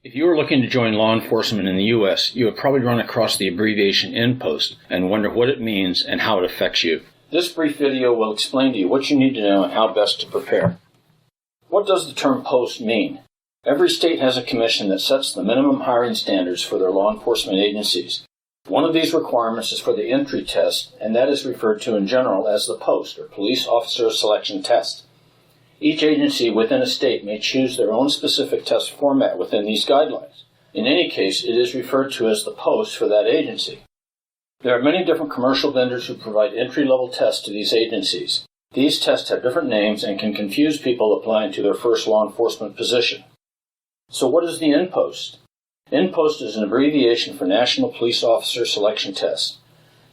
If you are looking to join law enforcement in the U.S., you have probably run across the abbreviation NPOST and wonder what it means and how it affects you. This brief video will explain to you what you need to know and how best to prepare. What does the term POST mean? Every state has a commission that sets the minimum hiring standards for their law enforcement agencies. One of these requirements is for the entry test, and that is referred to in general as the POST, or Police Officer Selection Test. Each agency within a state may choose their own specific test format within these guidelines. In any case, it is referred to as the POST for that agency. There are many different commercial vendors who provide entry-level tests to these agencies. These tests have different names and can confuse people applying to their first law enforcement position. So what is the NPOST? NPOST is an abbreviation for National Police Officer Selection Test.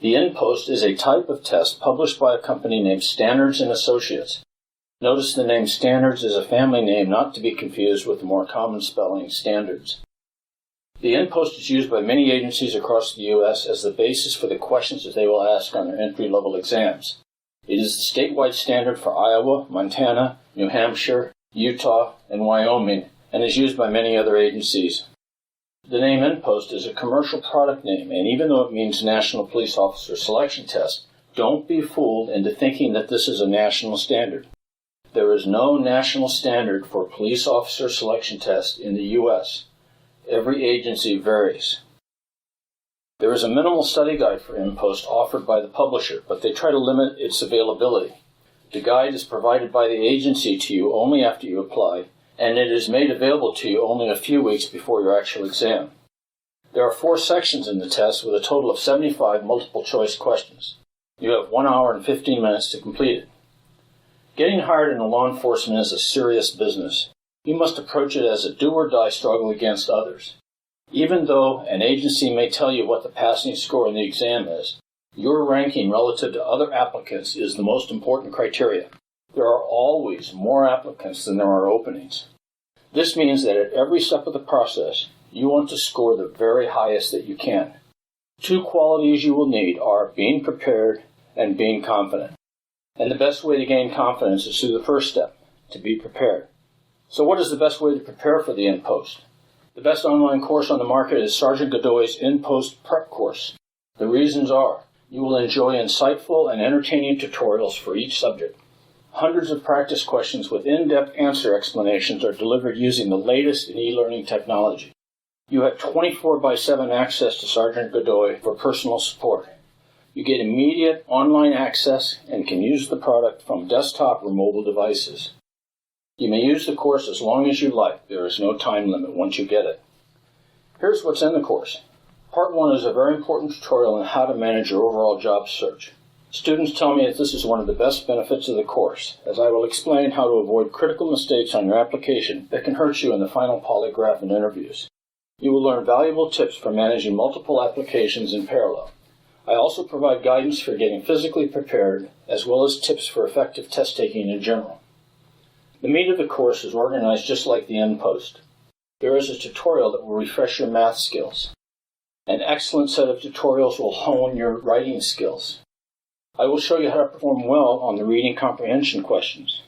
The NPOST is a type of test published by a company named Standards & Associates. Notice the name Standards is a family name not to be confused with the more common spelling Standards. The NPOST is used by many agencies across the U.S. as the basis for the questions that they will ask on their entry-level exams. It is the statewide standard for Iowa, Montana, New Hampshire, Utah, and Wyoming, and is used by many other agencies. The name NPOST is a commercial product name, and even though it means National Police Officer Selection Test, don't be fooled into thinking that this is a national standard. There is no national standard for police officer selection test in the U.S. Every agency varies. There is a minimal study guide for NPOST offered by the publisher, but they try to limit its availability. The guide is provided by the agency to you only after you apply, and it is made available to you only a few weeks before your actual exam. There are 4 sections in the test with a total of 75 multiple-choice questions. You have 1 hour and 15 minutes to complete it. Getting hired in law enforcement is a serious business. You must approach it as a do-or-die struggle against others. Even though an agency may tell you what the passing score in the exam is, your ranking relative to other applicants is the most important criteria. There are always more applicants than there are openings. This means that at every step of the process, you want to score the very highest that you can. 2 qualities you will need are being prepared and being confident. And the best way to gain confidence is through the first step, to be prepared. So what is the best way to prepare for the NPOST? The best online course on the market is Sergeant Godoy's NPOST Prep Course. The reasons are, you will enjoy insightful and entertaining tutorials for each subject. Hundreds of practice questions with in-depth answer explanations are delivered using the latest in e-learning technology. You have 24/7 access to Sergeant Godoy for personal support. You get immediate online access and can use the product from desktop or mobile devices. You may use the course as long as you like. There is no time limit once you get it. Here's what's in the course. Part 1 is a very important tutorial on how to manage your overall job search. Students tell me that this is one of the best benefits of the course, as I will explain how to avoid critical mistakes on your application that can hurt you in the final polygraph and interviews. You will learn valuable tips for managing multiple applications in parallel. I also provide guidance for getting physically prepared, as well as tips for effective test-taking in general. The meat of the course is organized just like the NPOST. There is a tutorial that will refresh your math skills. An excellent set of tutorials will hone your writing skills. I will show you how to perform well on the reading comprehension questions.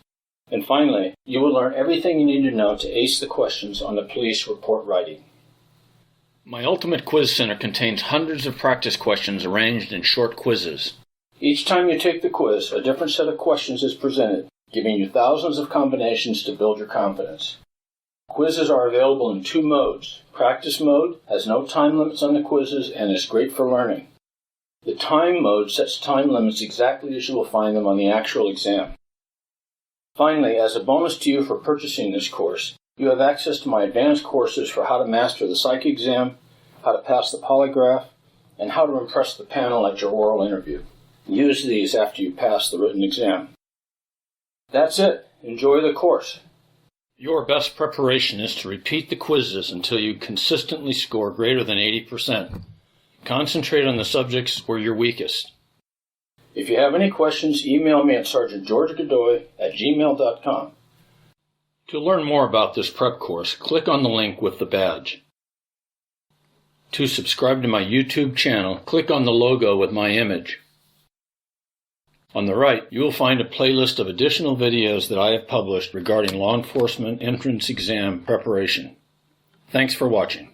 And finally, you will learn everything you need to know to ace the questions on the police report writing. My Ultimate Quiz Center contains hundreds of practice questions arranged in short quizzes. Each time you take the quiz, a different set of questions is presented, giving you thousands of combinations to build your confidence. Quizzes are available in 2 modes. Practice mode has no time limits on the quizzes and is great for learning. The time mode sets time limits exactly as you will find them on the actual exam. Finally, as a bonus to you for purchasing this course, you have access to my advanced courses for how to master the psych exam, how to pass the polygraph, and how to impress the panel at your oral interview. Use these after you pass the written exam. That's it. Enjoy the course. Your best preparation is to repeat the quizzes until you consistently score greater than 80%. Concentrate on the subjects where you're weakest. If you have any questions, email me at sergeantgeorgegodoy@gmail.com. To learn more about this prep course, click on the link with the badge. To subscribe to my YouTube channel, click on the logo with my image. On the right, you will find a playlist of additional videos that I have published regarding law enforcement entrance exam preparation. Thanks for watching.